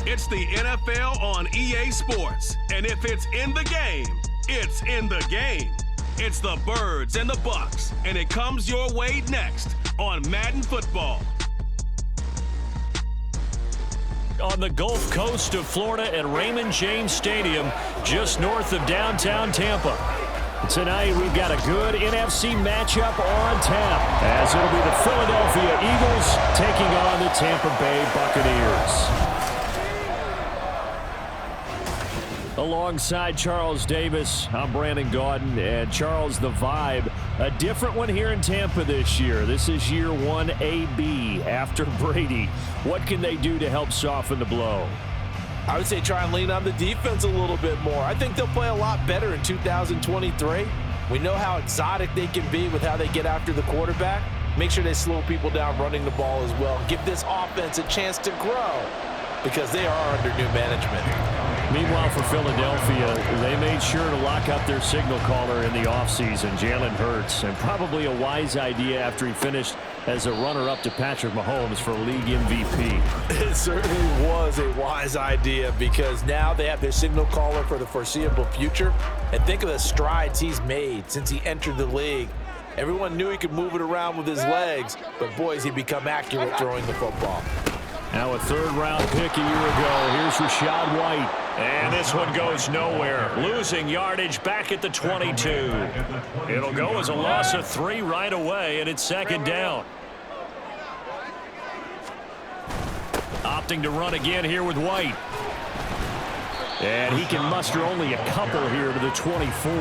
It's the NFL on EA Sports. And if it's in the game, it's in the game. It's the Birds and the Bucks, and it comes your way next on Madden Football. On the Gulf Coast of Florida at Raymond James Stadium, just north of downtown Tampa. Tonight, we've got a good NFC matchup on tap, as it'll be the Philadelphia Eagles taking on the Tampa Bay Buccaneers. Alongside Charles Davis, I'm Brandon Gaudin, and Charles, the vibe, a different one here in Tampa this year. This is year 1 AB after Brady. What can they do to help soften the blow? I would say try and lean on the defense a little bit more. I think they'll play a lot better in 2023. We know how exotic they can be with how they get after the quarterback. Make sure they slow people down running the ball as well. Give this offense a chance to grow because they are under new management. Meanwhile, for Philadelphia, they made sure to lock up their signal caller in the offseason, Jalen Hurts, and probably a wise idea after he finished as a runner-up to Patrick Mahomes for league MVP. It certainly was a wise idea because now they have their signal caller for the foreseeable future. And think of the strides he's made since he entered the league. Everyone knew he could move it around with his legs, but boys, he'd become accurate throwing the football. Now a third-round pick a year ago. Here's Rachaad White. And this one goes nowhere. Losing yardage back at the 22. It'll go as a loss of 3 right away, and it's second down. Opting to run again here with White. And he can muster only a couple here to the 24.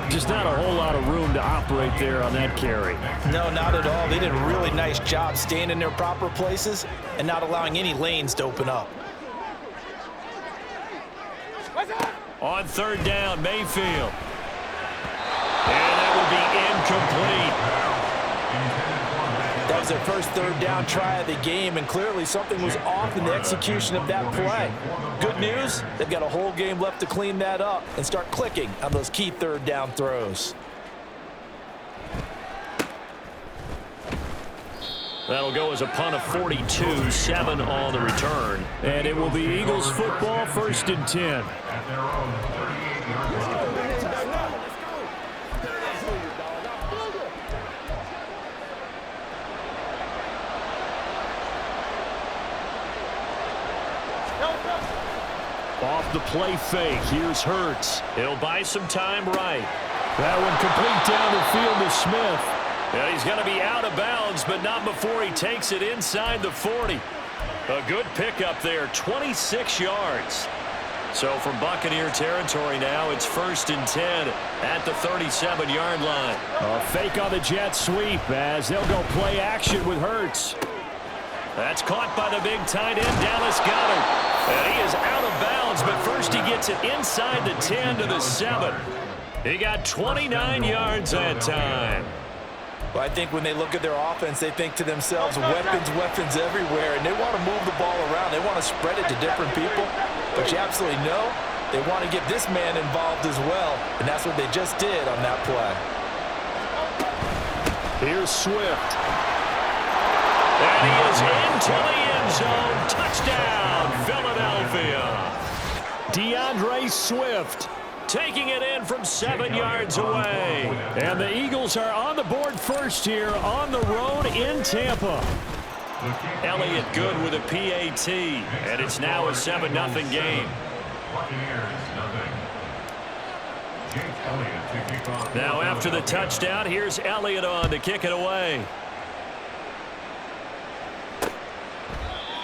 Just not a whole lot of room to operate there on that carry. No, not at all. They did a really nice job staying in their proper places and not allowing any lanes to open up. On third down, Mayfield. And that will be incomplete. That was their first third down try of the game, and clearly something was off in the execution of that play. Good news, they've got a whole game left to clean that up and start clicking on those key third down throws. That'll go as a punt of 42, 7 on the return. And it will be Eagles football, 1st and 10. Off the play fake, here's Hurts. He'll buy some time right. That one complete down the field to Smith. And he's going to be out of bounds, but not before he takes it inside the 40. A good pickup there, 26 yards. So from Buccaneer territory now, it's 1st and 10 at the 37-yard line. A fake on the jet sweep as they'll go play action with Hurts. That's caught by the big tight end, Dallas Goedert. And he is out of bounds, but first he gets it inside the 10 to the 7. He got 29 yards that time. Well, I think when they look at their offense, they think to themselves, weapons, weapons everywhere, and they want to move the ball around. They want to spread it to different people, but you absolutely know they want to get this man involved as well, and that's what they just did on that play. Here's Swift. And he is into the end zone. Touchdown, Philadelphia. DeAndre Swift taking it in from 7 yards away. And the Eagles are on the board first here on the road in Tampa. Elliott good with a PAT, and it's now a 7-0 game. Now after the touchdown, here's Elliott on to kick it away.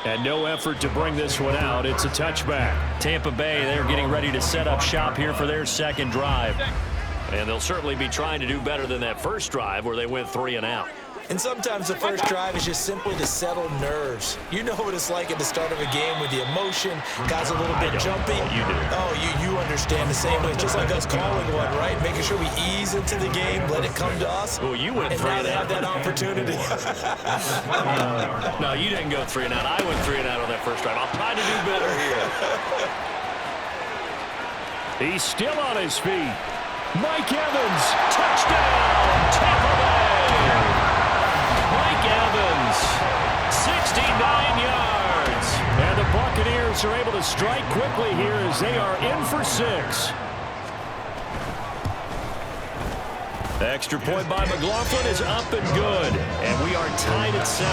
And no effort to bring this one out. It's a touchback. Tampa Bay, they're getting ready to set up shop here for their second drive. And they'll certainly be trying to do better than that first drive where they went 3 and out. And sometimes the first drive is just simply to settle nerves. You know what it's like at the start of a game with the emotion, guys a little bit jumpy. You do. Oh, you understand the same way. It's just like us calling one, right? Making sure we ease into the game, let it come to us. Well, you went 3 and and now they have that opportunity. No, you didn't go 3 and out. I went 3 and out on that first drive. I'll try to do better here. He's still on his feet. Mike Evans, touchdown, Tampa Bay. Mike Evans, 69 yards. And the Buccaneers Bucs are able to strike quickly here as they are in for 6. Extra point by McLaughlin is up and good, and we are tied at 7.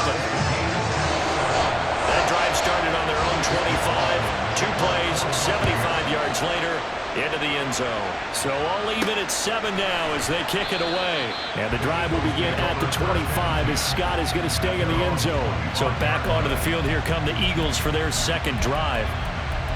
That drive started on their own 25. 2 plays, 75 yards later, into the end zone. So all even at 7 now as they kick it away. And the drive will begin at the 25 as Scott is going to stay in the end zone. So back onto the field here come the Eagles for their second drive.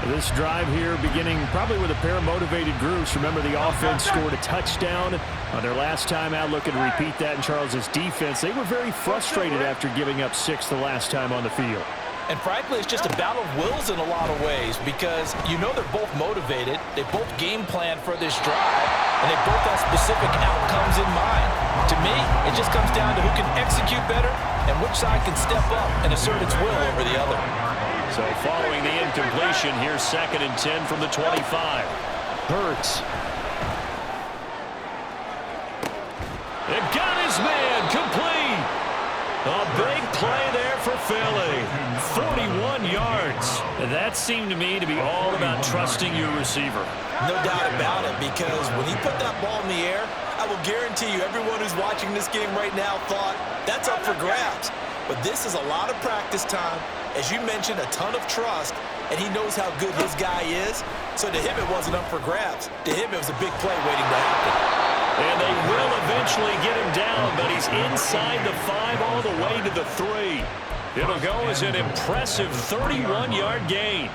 This drive here beginning probably with a pair of motivated groups. Remember, the offense scored a touchdown on their last time out. Looking to repeat that in Charles's defense. They were very frustrated after giving up 6 the last time on the field. And frankly, it's just a battle of wills in a lot of ways because you know they're both motivated. They both game plan for this drive, and they both have specific outcomes in mind. To me, it just comes down to who can execute better and which side can step up and assert its will over the other. So following the incompletion, here's 2nd and 10 from the 25. Hurts. They've got his man complete. A big play there for Philly. 41 yards. That seemed to me to be all about trusting your receiver. No doubt about it, because when he put that ball in the air, I will guarantee you everyone who's watching this game right now thought that's up for grabs. But this is a lot of practice time. As you mentioned, a ton of trust, and he knows how good his guy is. So to him, it wasn't up for grabs. To him, it was a big play waiting to happen. And they will eventually get him down, but he's inside the 5 all the way to the 3. It'll go as an impressive 31-yard gain.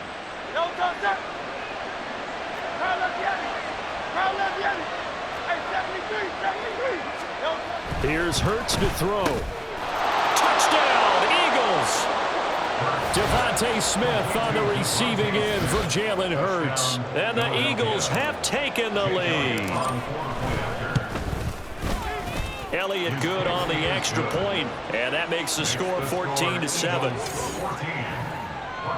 Here's Hurts to throw. Touchdown, Eagles! DeVonta Smith on the receiving end from Jalen Hurts. And the Eagles have taken the lead. Elliott good on the extra point, and that makes the score 14-7.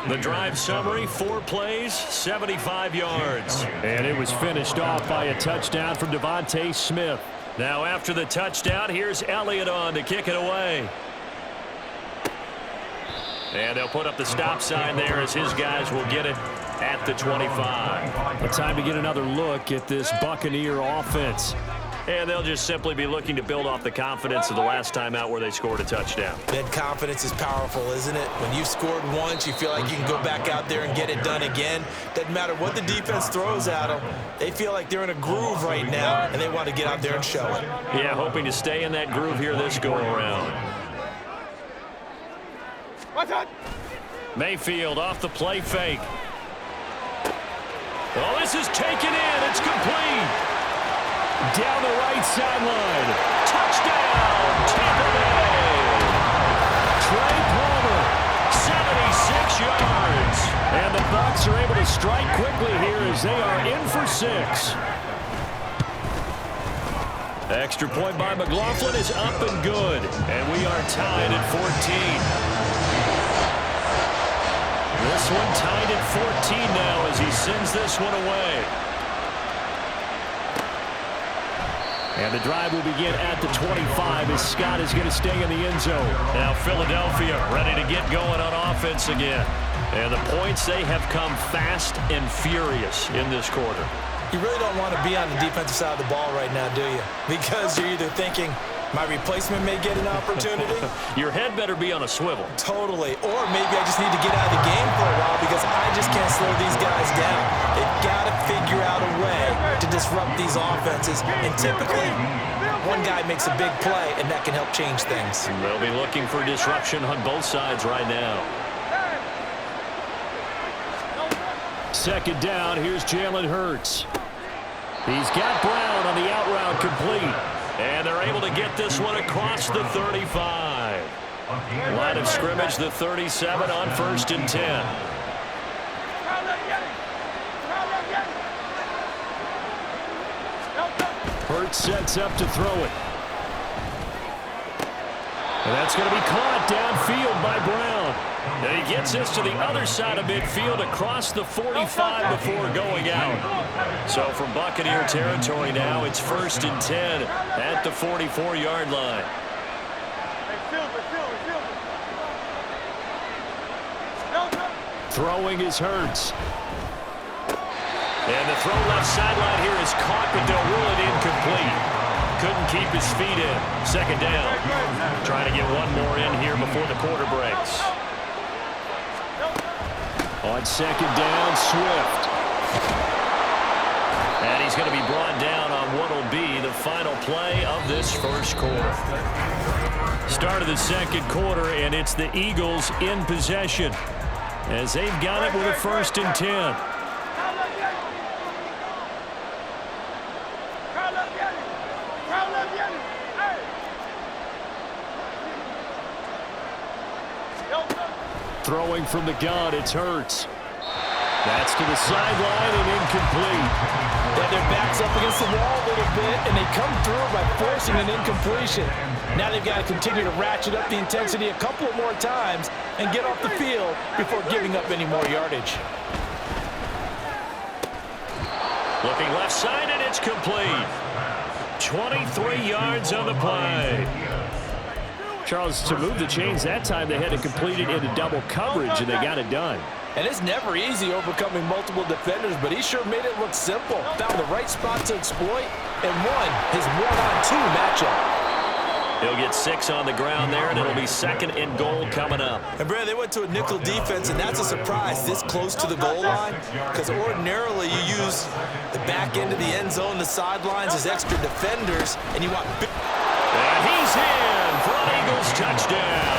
The drive summary, 4 plays, 75 yards. And it was finished off by a touchdown from DeVonta Smith. Now after the touchdown, here's Elliott on to kick it away. And they'll put up the stop sign there as his guys will get it at the 25. It's time to get another look at this Buccaneer offense. And they'll just simply be looking to build off the confidence of the last time out where they scored a touchdown. That confidence is powerful, isn't it? When you've scored once, you feel like you can go back out there and get it done again. Doesn't matter what the defense throws at them. They feel like they're in a groove right now, and they want to get out there and show it. Yeah, hoping to stay in that groove here this go-around. Mayfield off the play fake. Oh, this is taken in. It's complete. Down the right sideline. Touchdown, Tampa Bay. Trey Palmer, 76 yards. And the Bucs are able to strike quickly here as they are in for 6. Extra point by McLaughlin is up and good. And we are tied at 14. This one tied at 14 now as he sends this one away. And the drive will begin at the 25 as Scott is going to stay in the end zone. Now Philadelphia ready to get going on offense again. And the points, they have come fast and furious in this quarter. You really don't want to be on the defensive side of the ball right now, do you? Because you're either thinking, my replacement may get an opportunity. Your head better be on a swivel. Totally. Or maybe I just need to get out of the game for a while because I just can't slow these guys down. They've got to figure out a way to disrupt these offenses. And typically, one guy makes a big play, and that can help change things. They'll be looking for disruption on both sides right now. 2nd down, here's Jalen Hurts. He's got Brown on the out route complete. And they're able to get this one across the 35. Line of scrimmage, the 37 on 1st and 10. Hurts sets up to throw it. And that's going to be caught downfield by Brown. And he gets this to the other side of midfield across the 45 before going out. So from Buccaneer territory now, it's 1st and 10 at the 44-yard line. Throwing is Hurts. And the throw left sideline here is caught, but they'll rule it incomplete. Couldn't keep his feet in. Second down. Trying to get one more in here before the quarter breaks. On second down, Swift. And he's going to be brought down on what will be the final play of this first quarter. Start of the second quarter, and it's the Eagles in possession as they've got it with a 1st and 10. Throwing from the gun, it's Hurts. That's to the sideline and incomplete. Yeah, their back's up against the wall a little bit, and they come through by forcing an incompletion. Now they've got to continue to ratchet up the intensity a couple of more times and get off the field before giving up any more yardage. Looking left side, and it's complete. 23 yards on the play. Charles, to move the chains that time, they had to complete it into double coverage, and they got it done. And it's never easy overcoming multiple defenders, but he sure made it look simple. Found the right spot to exploit and won his one-on-two matchup. He'll get 6 on the ground there, and it'll be 2nd and goal coming up. And, Brad, they went to a nickel defense, and that's a surprise this close to the goal line, because ordinarily you use the back end of the end zone, the sidelines as extra defenders, and you want big. And he's in for an Eagles touchdown.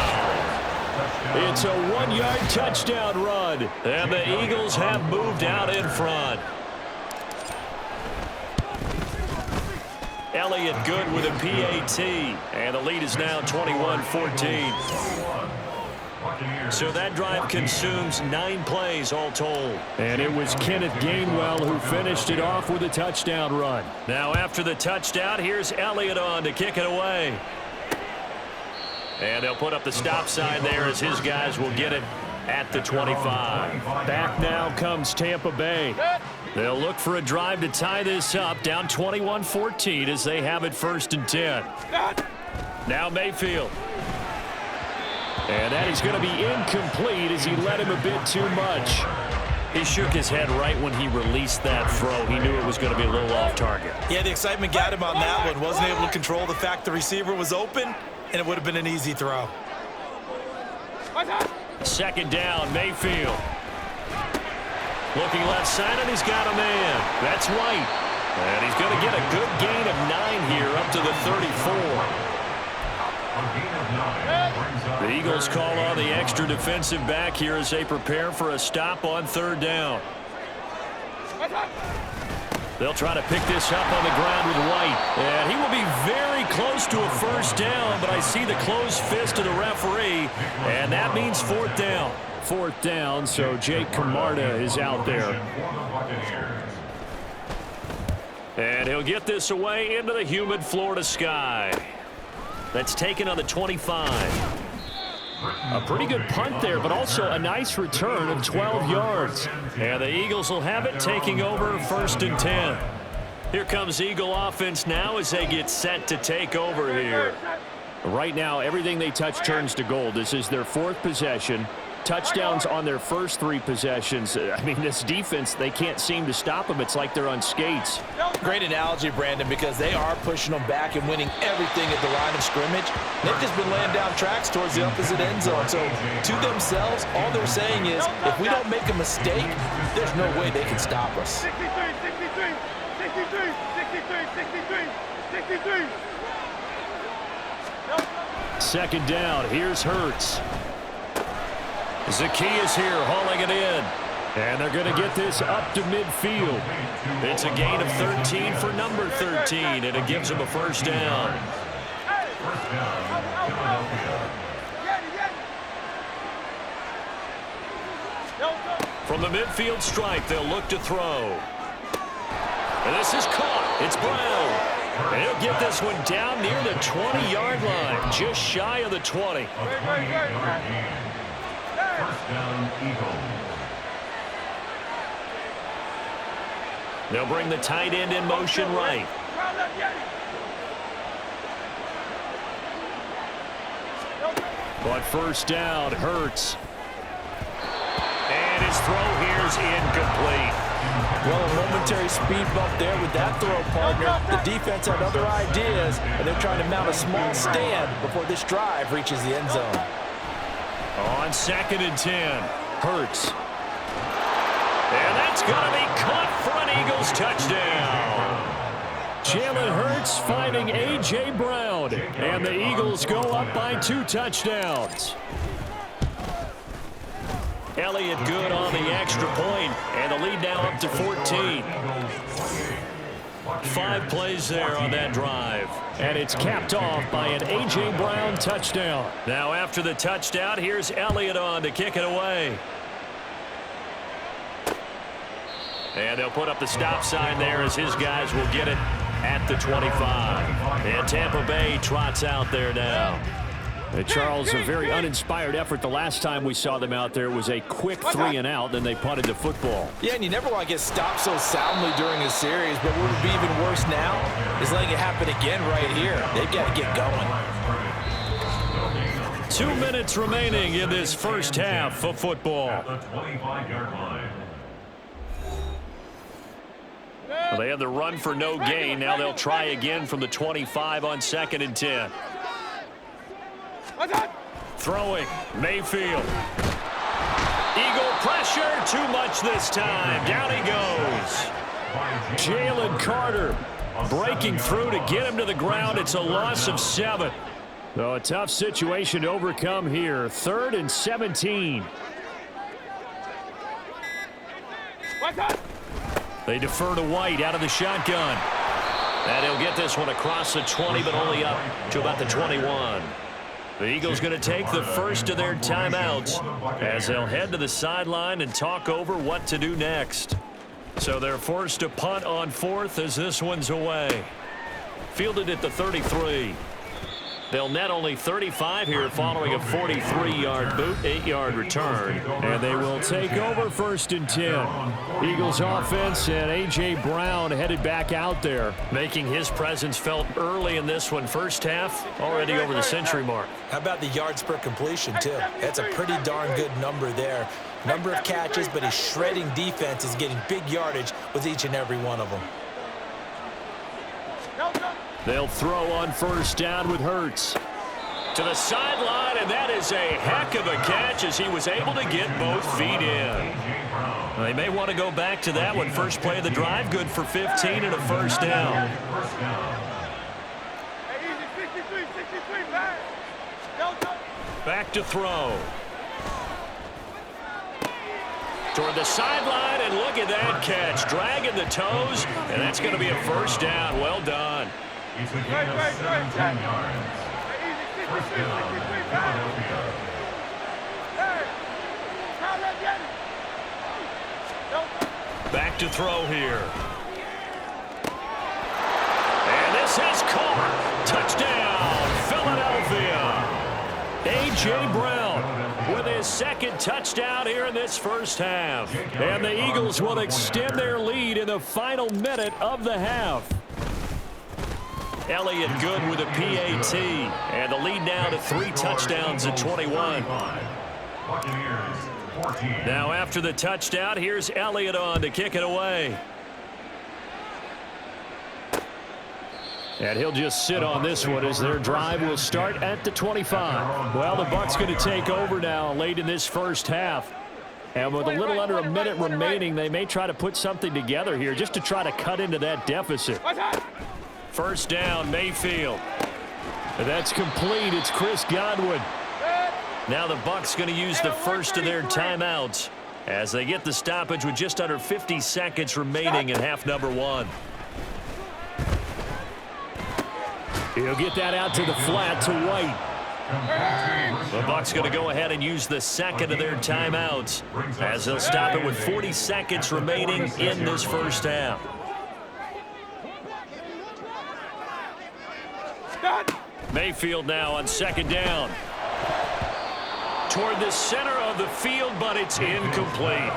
It's a 1-yard touchdown run, and the Eagles have moved out in front. Elliott good with a PAT, and the lead is now 21-14. So that drive consumes 9 plays all told. And it was Kenneth Gainwell who finished it off with a touchdown run. Now after the touchdown, here's Elliott on to kick it away. And they'll put up the stop sign there as his guys will get it at the 25. Back now comes Tampa Bay. They'll look for a drive to tie this up, down 21-14 as they have it 1st and 10. Now Mayfield. And that is going to be incomplete as he led him a bit too much. He shook his head right when he released that throw. He knew it was going to be a little off target. Yeah, the excitement got him on that one. Wasn't able to control the fact the receiver was open, and it would have been an easy throw. 2nd down, Mayfield. Looking left side, and he's got a man. That's White. And he's going to get a good gain of 9 here up to the 34. The Eagles call on the extra defensive back here as they prepare for a stop on 3rd down. They'll try to pick this up on the ground with White. And he will be very close to a 1st down, but I see the closed fist of the referee, and that means 4th down. 4th down, so Jake Camarda is out there. And he'll get this away into the humid Florida sky. That's taken on the 25. A pretty good punt there, but also a nice return of 12 yards. And the Eagles will have it, taking over 1st and 10. Here comes Eagle offense now as they get set to take over here. Right now, everything they touch turns to gold. This is their 4th possession. Touchdowns on their first 3 possessions. I mean, this defense, they can't seem to stop them. It's like they're on skates. Great analogy, Brandon, because they are pushing them back and winning everything at the line of scrimmage. They've just been laying down tracks towards the opposite end zone. So to themselves, all they're saying is, if we don't make a mistake, there's no way they can stop us. 2nd down. Here's Hurts. Zacchaeus here hauling it in. And they're going to get this up to midfield. It's a gain of 13 for number 13, and it gives them a 1st down. From the midfield stripe, they'll look to throw. And this is caught. It's Brown. And he'll get this one down near the 20-yard line, just shy of the 20. 1st down, Eagles. They'll bring the tight end in motion right. But 1st down, Hurts. And his throw here's incomplete. Well, a momentary speed bump there with that throw, partner. The defense had other ideas, and they're trying to mount a small stand before this drive reaches the end zone. On 2nd and 10, Hurts. And that's going to be caught for an Eagles touchdown. Jalen Hurts finding A.J. Brown, and the Eagles go up by 2 touchdowns. Elliott good on the extra point, and the lead now up to 14. 5 plays there on that drive. And it's capped off by an A.J. Brown touchdown. Now after the touchdown, here's Elliott on to kick it away. And they'll put up the stop sign there as his guys will get it at the 25. And Tampa Bay trots out there now. Charles, a very uninspired effort the last time we saw them out there. It was a quick 3 and out, then they punted the football. Yeah, and you never want to get stopped so soundly during a series, but what would be even worse now is letting it happen again right here. They've got to get going. 2 minutes remaining in this first half of football. Well, they had the run for no gain. Now they'll try again from the 25 on 2nd and 10. Throwing, Mayfield. Eagle pressure, too much this time. Down he goes. Jalen Carter breaking through to get him to the ground. It's a loss of 7. So a tough situation to overcome here. 3rd and 17. They defer to White out of the shotgun. And he'll get this one across the 20, but only up to about the 21. The Eagles going to take the first of their timeouts as they'll head to the sideline and talk over what to do next. So they're forced to punt on 4th as this one's away. Fielded at the 33. They'll net only 35 here following a 43-yard boot, 8-yard return. And they will take over 1st and 10. Eagles offense and A.J. Brown headed back out there. Making his presence felt early in this one. First half, already over the century mark. How about the yards per completion, too? That's a pretty darn good number there. Number of catches, but his shredding defense is getting big yardage with each and every one of them. They'll throw on 1st down with Hurts. To the sideline, and that is a heck of a catch as he was able to get both feet in. They may want to go back to that one. First play of the drive, good for 15 and a 1st down. Back to throw. Toward the sideline, and look at that catch. Dragging the toes, and that's going to be a 1st down. Well done. Back to throw here. And this has caught. Touchdown, Philadelphia. A.J. Brown with his 2nd touchdown here in this first half. And the Eagles will extend their lead in the final minute of the half. Elliott good with a PAT, and the lead now to 3 touchdowns at 21. Now after the touchdown, here's Elliott on to kick it away. And he'll just sit on this one as their drive will start at the 25. Well, the Bucs going to take over now late in this first half. And with a little under a minute remaining, they may try to put something together here just to try to cut into that deficit. 1st down, Mayfield. And that's complete. It's Chris Godwin. Now the Bucs going to use the first of their timeouts as they get the stoppage with just under 50 seconds remaining in half number 1. He'll get that out to the flat to White. The Bucs going to go ahead and use the second of their timeouts as they'll stop it with 40 seconds remaining in this first half. Mayfield now on 2nd down. Toward the center of the field, but it's incomplete.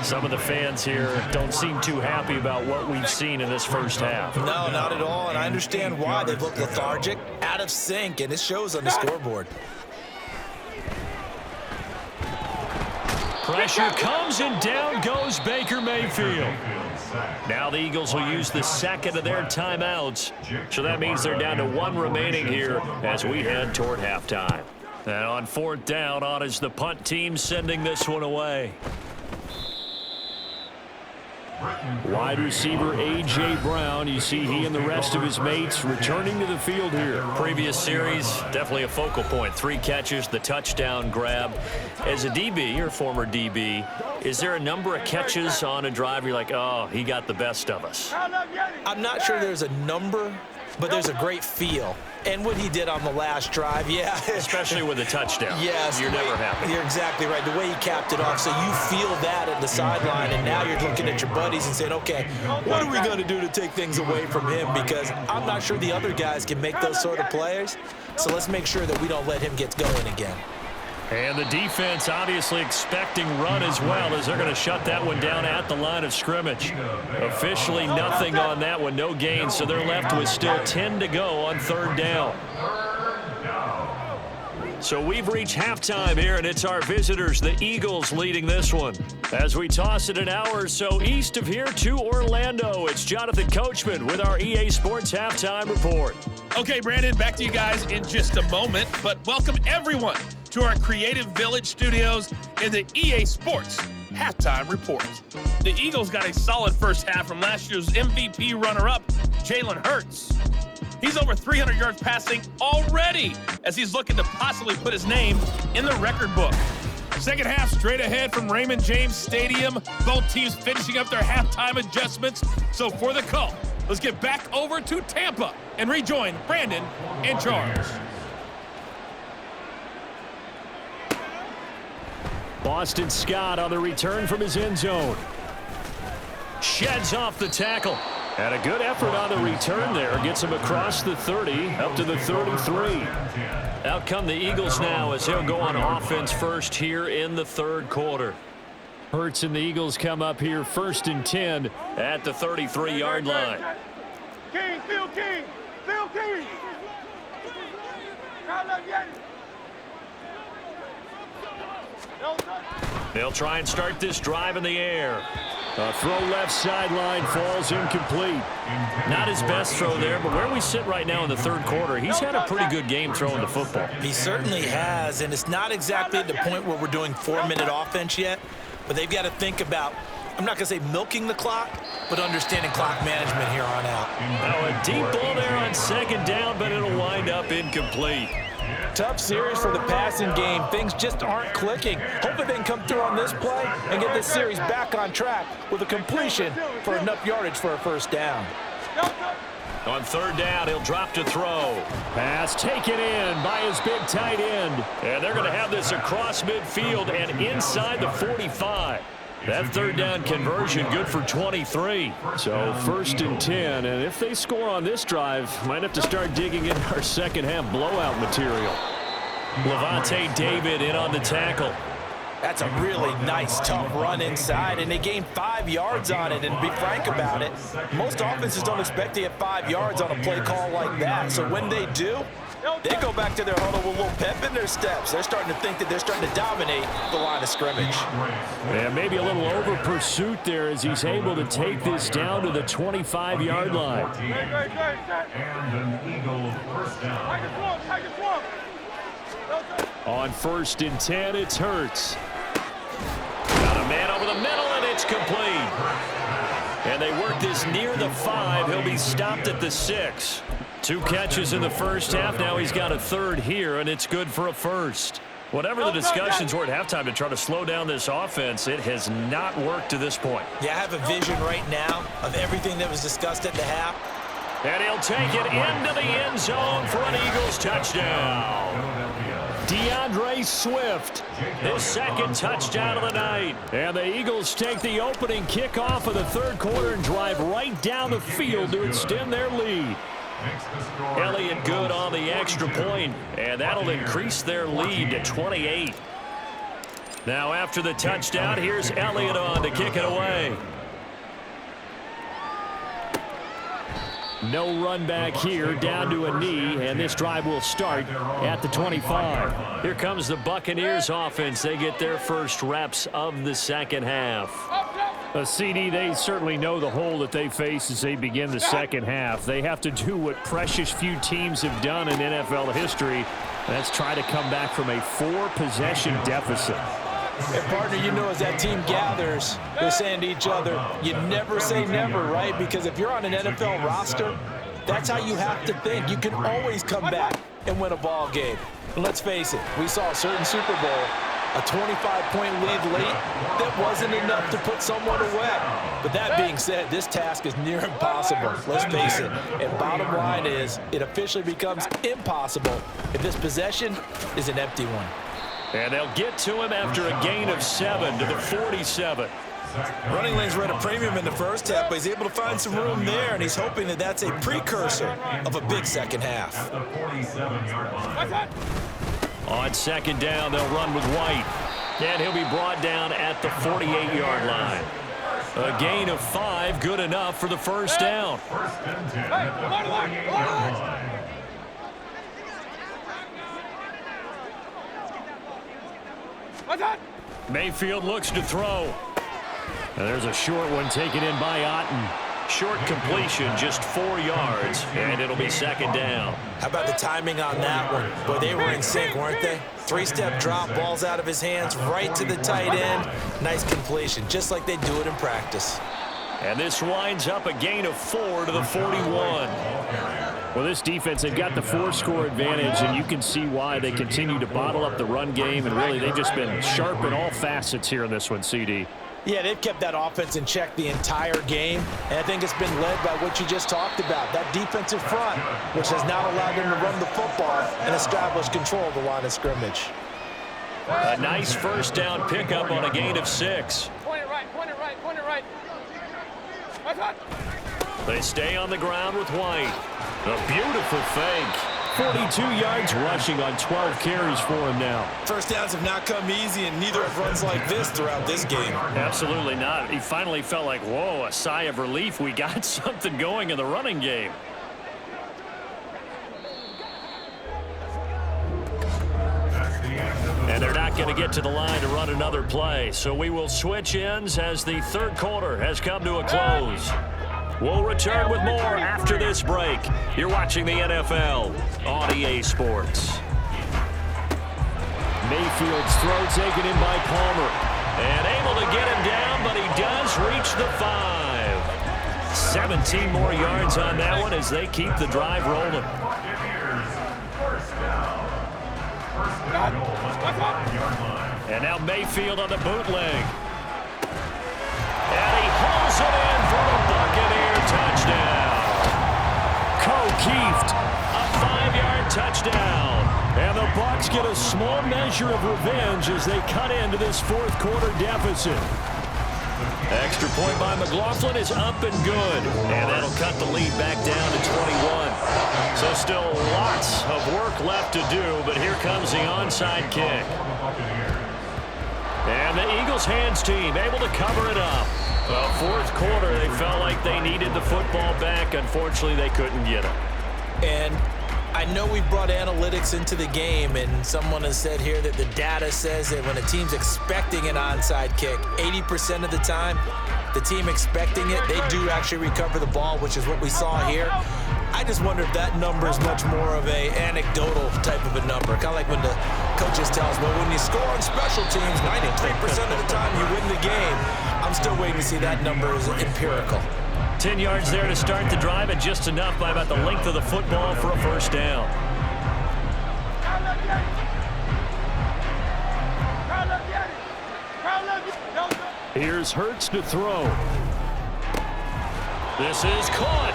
Some of the fans here don't seem too happy about what we've seen in this first half. No, not at all, and I understand why. They've looked lethargic, out of sync, and it shows on the scoreboard. Pressure Pressure comes, and down goes Baker Mayfield. Now the Eagles will use the second of their timeouts. So that means they're down to 1 remaining here as we head toward halftime. And on 4th down, on is the punt team sending this one away. Wide receiver A.J. Brown, you see he and the rest of his mates returning to the field here. Previous series, definitely a focal point. 3 catches, the touchdown grab. As a DB, or former DB, is there a number of catches on a drive you're like, oh, he got the best of us? I'm not sure there's a number, but there's a great feel. And what he did on the last drive, yeah. Especially with a touchdown. Yes. You're never happy. You're exactly right. The way he capped it off, so you feel that at the sideline, and now you're looking at your buddies and saying, okay, what are we going to do to take things away from him? Because I'm not sure the other guys can make those sort of players, so let's make sure that we don't let him get going again. And the defense obviously expecting run as well, as they're going to shut that one down at the line of scrimmage. Officially nothing on that one, no gain, so they're left with still 10 to go on 3rd down. So we've reached halftime here, and it's our visitors, the Eagles, leading this one. As we toss it an hour or so east of here to Orlando, it's Jonathan Coachman with our EA Sports Halftime Report. Okay, Brandon, back to you guys in just a moment, but welcome everyone to our Creative Village studios in the EA Sports Halftime Report. The Eagles got a solid first half from last year's MVP runner-up, Jalen Hurts. He's over 300 yards passing already as he's looking to possibly put his name in the record book. Second half straight ahead from Raymond James Stadium. Both teams finishing up their halftime adjustments. So for the call, let's get back over to Tampa and rejoin Brandon and Charles. Boston Scott on the return from his end zone. Sheds off the tackle. And a good effort on the return there. Gets him across the 30, up to the 33. Out come the Eagles now as he'll go on offense first here in the 3rd quarter. Hurts and the Eagles come up here 1st and 10 at the 33-yard line. King, Phil King, Phil King. They'll try and start this drive in the air. A throw left sideline falls incomplete. Not his best throw there, but where we sit right now in the 3rd quarter, he's had a pretty good game throwing the football. He certainly has, and it's not exactly at the point where we're doing 4-minute offense yet, but they've got to think about, I'm not going to say milking the clock, but understanding clock management here on out. Now a deep ball there on 2nd down, but it'll wind up incomplete. Tough series for the passing game. Things just aren't clicking. Hopefully they can come through on this play and get this series back on track with a completion for enough yardage for a 1st down. On 3rd down, he'll drop to throw. Pass taken in by his big tight end. And they're going to have this across midfield and inside the 45. That 3rd down conversion good for 23. So 1st and 10, and if they score on this drive, might have to start digging in our 2nd half blowout material. Levante David in on the tackle. That's a really nice, tough run inside, and they gained 5 yards on it. And to be frank about it, most offenses don't expect to get 5 yards on a play call like that. So when they do, they go back to their huddle with a little pep in their steps. They're starting to think that they're starting to dominate the line of scrimmage. And maybe a little over pursuit there as he's able to take this down to the 25-yard line. On 1st and 10, it's Hurts. Got a man over the middle, and it's complete. And they work this near the 5. He'll be stopped at the 6. 2 catches in the first half. Now he's got a 3rd here, and it's good for a 1st. Whatever the discussions were at halftime to try to slow down this offense, it has not worked to this point. Yeah, I have a vision right now of everything that was discussed at the half. And he'll take it into the end zone for an Eagles touchdown. DeAndre Swift, his 2nd touchdown of the night. And the Eagles take the opening kickoff of the 3rd quarter and drive right down the field to extend their lead. Elliott good on the extra point, and that'll increase their lead to 28. Now after the touchdown, here's Elliott on to kick it away. No run back here, down to a knee, and this drive will start at the 25. Here comes the Buccaneers offense. They get their first reps of the second half. A CD, they certainly know the hole that they face as they begin the second half. They have to do what precious few teams have done in NFL history. That's try to come back from a 4-possession deficit. And partner, you know, as that team gathers, they're saying to each other, you never say never, right? Because if you're on an NFL roster, that's how you have to think. You can always come back and win a ball game. And let's face it, we saw a certain Super Bowl, a 25-point lead late that wasn't enough to put someone away. But that being said, this task is near impossible. Let's face it. And bottom line is, it officially becomes impossible if this possession is an empty one. And they'll get to him after a gain of 7 to the 47. Running lanes were at a premium in the first half, but he's able to find some room there, and he's hoping that that's a precursor of a big second half. On second down, they'll run with White. And he'll be brought down at the 48-yard line. A gain of 5, good enough for the first down. Mayfield looks to throw. And there's a short one taken in by Otten. Short completion, just 4 yards, and it'll be second down. How about the timing on that one? Boy, they were in sync, weren't they? 3-step drop, balls out of his hands, right to the tight end. Nice completion, just like they do it in practice. And this winds up a gain of 4 to the 41. Well, this defense, they've got the 4-score advantage, and you can see why they continue to bottle up the run game, and really they've just been sharp in all facets here in this one, CD. Yeah, they've kept that offense in check the entire game, and I think it's been led by what you just talked about, that defensive front, which has now allowed them to run the football and establish control of the line of scrimmage. A nice first down pickup on a gain of 6. Point it right, point it right, point it right. They stay on the ground with White. A beautiful fake. 42 yards rushing on 12 carries for him now. First downs have not come easy, and neither have runs like this throughout this game. Absolutely not. He finally felt like, whoa, a sigh of relief. We got something going in the running game. And they're not going to get to the line to run another play. So we will switch ends as the third quarter has come to a close. We'll return with more after this break. You're watching the NFL on EA Sports. Mayfield's throw taken in by Palmer. And able to get him down, but he does reach the 5. 17 more yards on that one as they keep the drive rolling. And now Mayfield on the bootleg. And he hauls it in for a Buccaneer touchdown. Keeft, a 5-yard touchdown. And the Bucs get a small measure of revenge as they cut into this fourth quarter deficit. Extra point by McLaughlin is up and good. And that'll cut the lead back down to 21. So still lots of work left to do, but here comes the onside kick. And the Eagles hands team able to cover it up. Well, fourth quarter, they felt like they needed the football back. Unfortunately, they couldn't get it. And I know we brought analytics into the game, and someone has said here that the data says that when a team's expecting an onside kick, 80% of the time, the team expecting it, they do actually recover the ball, which is what we saw here. I just wonder if that number is much more of a anecdotal type of a number. Kind of like when the coaches tell us, well, when you score on special teams, 93% of the time you win the game. I'm still waiting to see that number is empirical. 10 yards there to start the drive, and just enough by about the length of the football for a first down. Here's Hurts to throw. This is caught,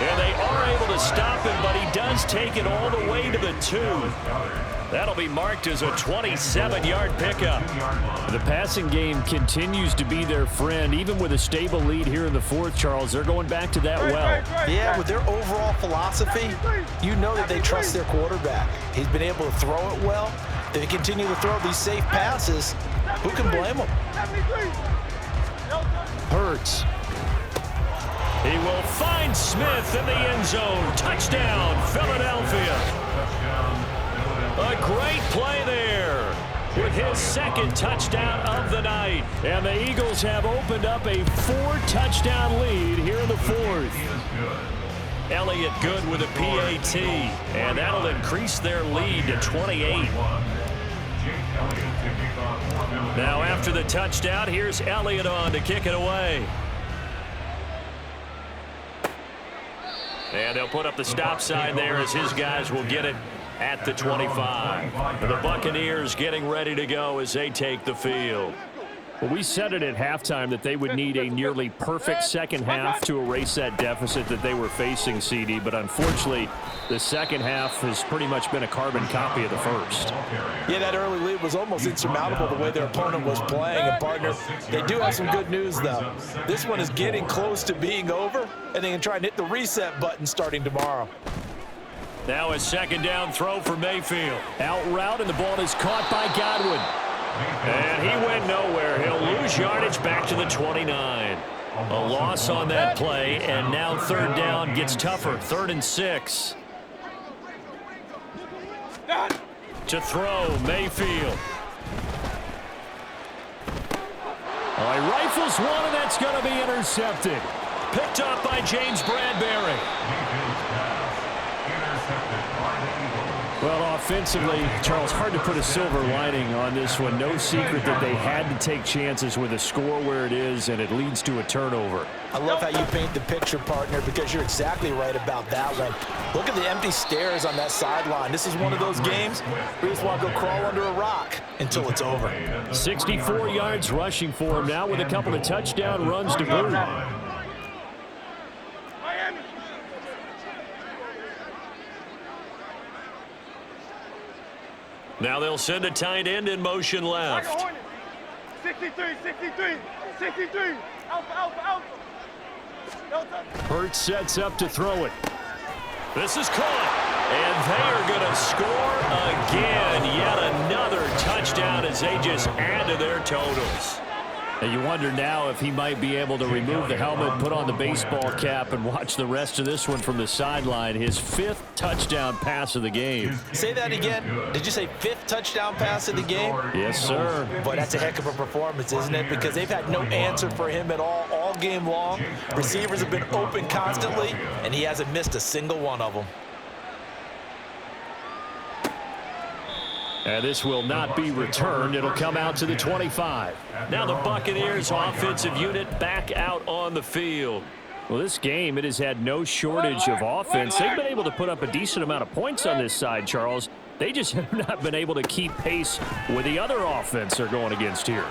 and they are able to stop him, but he does take it all the way to the 2. That'll be marked as a 27-yard pickup. The passing game continues to be their friend. Even with a stable lead here in the fourth, Charles, they're going back to that well. Yeah, with their overall philosophy, you know that they trust their quarterback. He's been able to throw it well. They continue to throw these safe passes. Who can blame them? Hurts. He will find Smith in the end zone. Touchdown, Philadelphia. A great play there with his second touchdown of the night. And the Eagles have opened up a 4-touchdown lead here in the fourth. Elliott good with a PAT, and that'll increase their lead to 28. Now after the touchdown, here's Elliott on to kick it away. And they'll put up the stop sign there as his guys will get it at the 25. The Buccaneers getting ready to go as they take the field. Well, we said it at halftime that they would need a nearly perfect second half to erase that deficit that they were facing, CD. But unfortunately, the second half has pretty much been a carbon copy of the first. Yeah, that early lead was almost insurmountable the way their opponent was playing. And, partner, they do have some good news, though. This one is getting close to being over, and they can try and hit the reset button starting tomorrow. Now a second down throw for Mayfield. Out route, and the ball is caught by Godwin. And he went nowhere. He'll lose yardage back to the 29. A loss on that play, and now third down gets tougher. 3rd and 6. To throw, Mayfield. Oh, he rifles one, and that's going to be intercepted. Picked up by James Bradbury. Well, offensively, Charles, hard to put a silver lining on this one. No secret that they had to take chances with a score where it is, and it leads to a turnover. I love how you paint the picture, partner, because you're exactly right about that one. Look at the empty stares on that sideline. This is one of those games where you just want to go crawl under a rock until it's over. 64 yards rushing for him now with a couple of touchdown runs to boot. Now they'll send a tight end in motion left. 63, 63, 63. Alpha. Hurts sets up to throw it. This is caught, and they are going to score again. Yet another touchdown as they just add to their totals. And you wonder now if he might be able to remove the helmet, put on the baseball cap, and watch the rest of this one from the sideline. His 5th touchdown pass of the game. Say that again. Did you say 5th touchdown pass of the game? Yes, sir. Boy, that's a heck of a performance, isn't it? Because they've had no answer for him at all game long. Receivers have been open constantly, and he hasn't missed a single one of them. And this will not be returned. It'll come out to the 25. Now the Buccaneers offensive unit back out on the field. Well, this game, it has had no shortage of offense. They've been able to put up a decent amount of points on this side, Charles. They just have not been able to keep pace with the other offense they're going against here.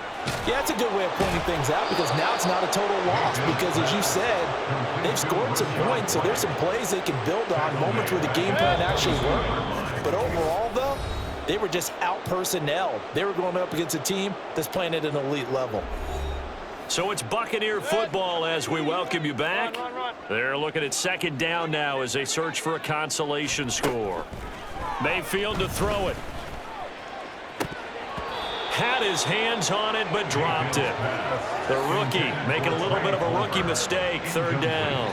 Yeah, that's a good way of pointing things out because now it's not a total loss because, as you said, they've scored some points, so there's some plays they can build on, moments where the game plan actually worked. But overall, though, they were just out-personnel. They were going up against a team that's playing at an elite level. So it's Buccaneer football as we welcome you back. They're looking at second down now as they search for a consolation score. Mayfield to throw it. Had his hands on it, but dropped it. The rookie making a little bit of a rookie mistake. 3rd down.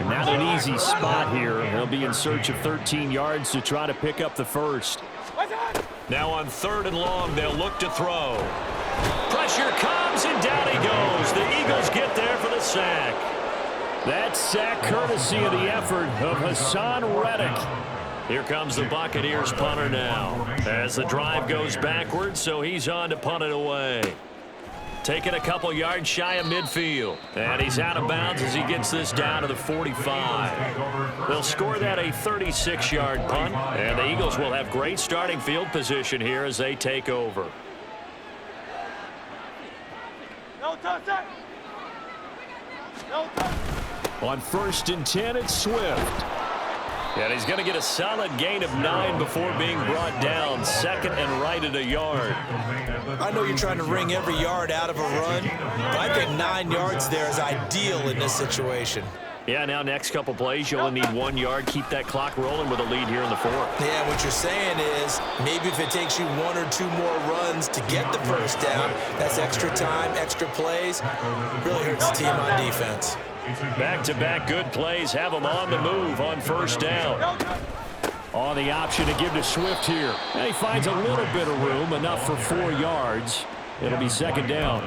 Not an easy spot here. They'll be in search of 13 yards to try to pick up the first. Now on 3rd and long, they'll look to throw. Pressure comes, and down he goes. The Eagles get there for the sack. That sack courtesy of the effort of Hassan Reddick. Here comes the Buccaneers punter now as the drive goes backwards, so he's on to punt it away. Taking a couple yards shy of midfield. And he's out of bounds as he gets this down to the 45. They'll score that a 36-yard punt. And the Eagles will have great starting field position here as they take over. On 1st and 10, it's Swift. And he's going to get a solid gain of 9 before being brought down. 2nd and right at a yard. I know you're trying to wring every yard out of a run, but I think 9 yards there is ideal in this situation. Yeah, now next couple plays, you only need 1 yard. Keep that clock rolling with a lead here in the 4th. Yeah, what you're saying is maybe if it takes you 1 or 2 more runs to get the first down, that's extra time, extra plays. Really hurts the team on defense. Back-to-back good plays have them on the move on first down. On the option to give to Swift here. And he finds a little bit of room, enough for 4 yards. It'll be second down.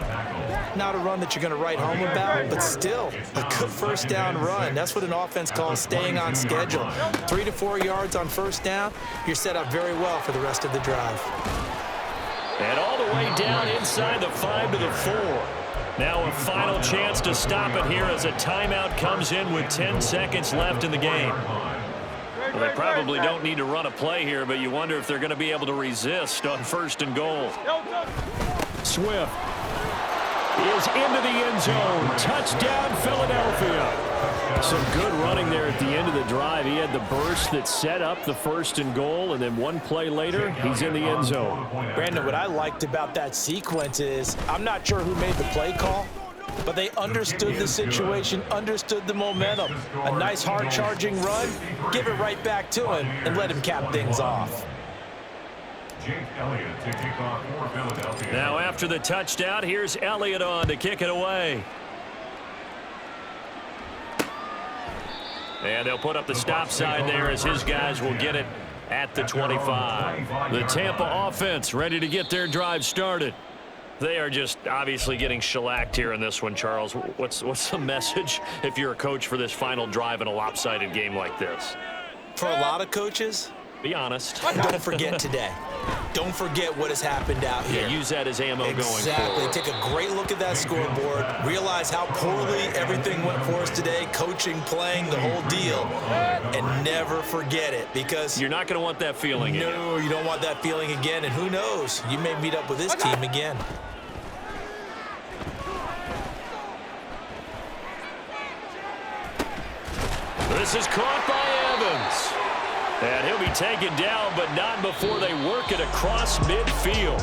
Not a run that you're going to write home about, but still a good first down run. That's what an offense calls staying on schedule. 3 to 4 yards on first down, you're set up very well for the rest of the drive. And all the way down inside the 5 to the 4. Now a final chance to stop it here as a timeout comes in with 10 seconds left in the game. Well, they probably don't need to run a play here, but you wonder if they're going to be able to resist on first and goal. Swift is into the end zone. Touchdown, Philadelphia. Some good running there at the end of the drive. He had the burst that set up the first and goal, and then one play later, he's in the end zone. Brandon, what I liked about that sequence is I'm not sure who made the play call, but they understood the situation, understood the momentum. A nice hard-charging run, give it right back to him, and let him cap things off. Now after the touchdown, here's Elliott on to kick it away. And they'll put up the stop sign there as his guys will get it at the 25. The Tampa offense ready to get their drive started. They are just obviously getting shellacked here in this one, Charles. What's the message if you're a coach for this final drive in a lopsided game like this? For a lot of coaches, be honest. don't forget today. Don't forget what has happened out here. Yeah, use that as ammo going forward. Exactly. Take a great look at that scoreboard. Realize how poorly everything went for us today. Coaching, playing, the whole deal. And never forget it, because you're not going to want that feeling again. No, you don't want that feeling again. And who knows? You may meet up with this team again. This is caught by Evans. And he'll be taken down, but not before they work it across midfield.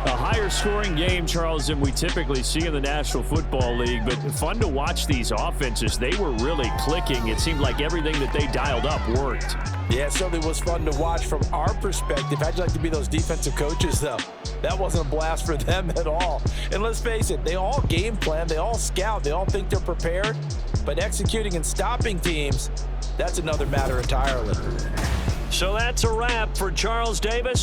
A higher scoring game, Charles, than we typically see in the National Football League, but fun to watch these offenses. They were really clicking. It seemed like everything that they dialed up worked. Yeah, it certainly was fun to watch from our perspective. How'd you like to be those defensive coaches, though? That wasn't a blast for them at all. And let's face it, they all game plan, they all scout, they all think they're prepared, but executing and stopping teams, that's another matter entirely. So that's a wrap for Charles Davis.